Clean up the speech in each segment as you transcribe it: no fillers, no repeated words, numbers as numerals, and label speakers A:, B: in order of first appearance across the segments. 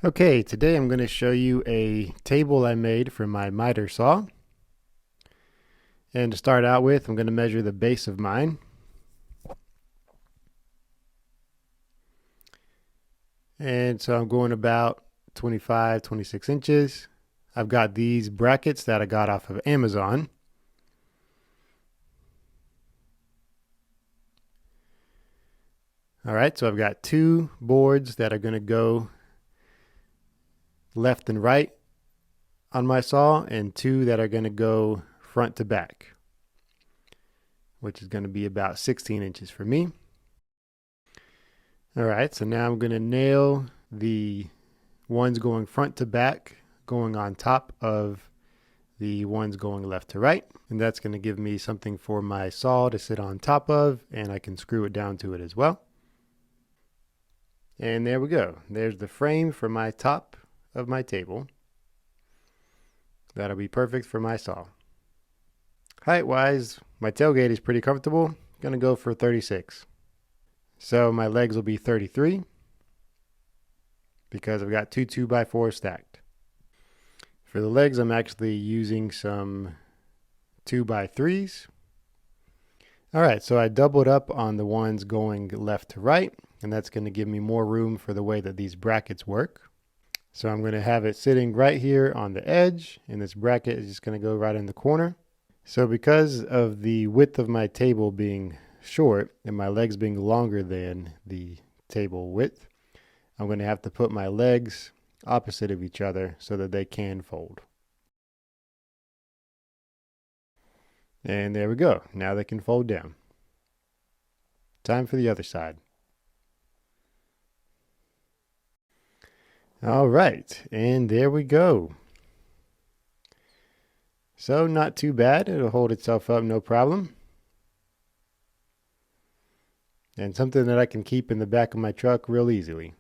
A: Okay, today I'm going to show you a table I made for my miter saw. And to start out with, I'm going to measure the base of mine. And so I'm going about 25, 26 inches. I've got these brackets that I got off of Amazon. All right, so I've got two boards that are going to go left and right on my saw, and two that are going to go front to back, which is going to be about 16 inches for me. All right, so now I'm going to nail the ones going front to back going on top of the ones going left to right. And that's going to give me something for my saw to sit on top of, and I can screw it down to it as well. And there we go. There's the frame for my top of my table. That'll be perfect for my saw. Height-wise, my tailgate is pretty comfortable. Gonna go for 36. So my legs will be 33 because I've got two 2x4s stacked. For the legs, I'm actually using some 2x3s. All right, so I doubled up on the ones going left to right, and that's going to give me more room for the way that these brackets work. So I'm going to have it sitting right here on the edge, and this bracket is just going to go right in the corner. So because of the width of my table being short and my legs being longer than the table width, I'm going to have to put my legs opposite of each other so that they can fold. And there we go. Now they can fold down. Time for the other side. All right, and there we go. So not too bad. It'll hold itself up no problem. And something that I can keep in the back of my truck real easily.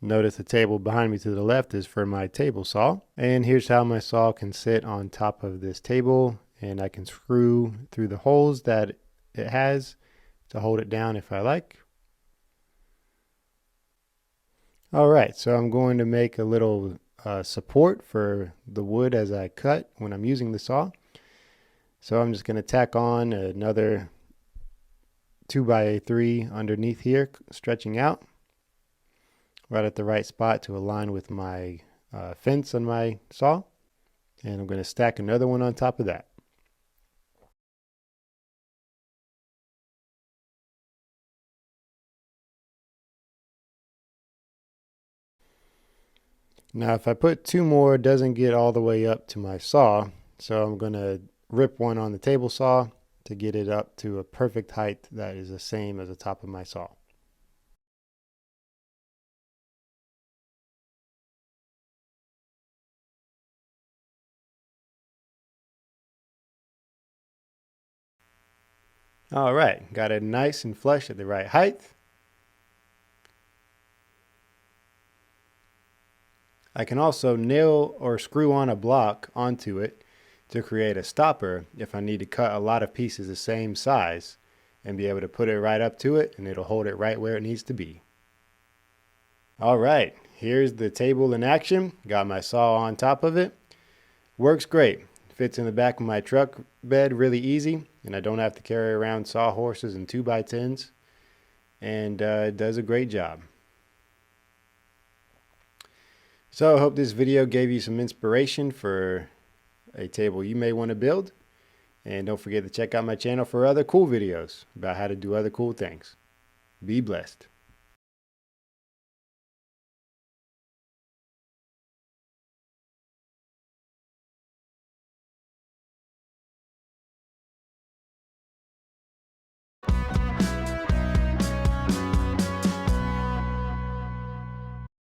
A: Notice the table behind me to the left is for my table saw. And here's how my saw can sit on top of this table, and I can screw through the holes that it has to hold it down if I like. All right, so I'm going to make a little support for the wood as I cut when I'm using the saw. So I'm just going to tack on another 2x3 underneath here, stretching out right at the right spot to align with my fence on my saw. And I'm going to stack another one on top of that. Now if I put two more, it doesn't get all the way up to my saw, so I'm going to rip one on the table saw to get it up to a perfect height that is the same as the top of my saw. All right, got it nice and flush at the right height. I can also nail or screw on a block onto it to create a stopper if I need to cut a lot of pieces the same size and be able to put it right up to it, and it'll hold it right where it needs to be. All right, here's the table in action. Got my saw on top of it. Works great. Fits in the back of my truck bed really easy, and I don't have to carry around sawhorses and 2x10s, and it does a great job. So I hope this video gave you some inspiration for a table you may want to build. And don't forget to check out my channel for other cool videos about how to do other cool things. Be blessed.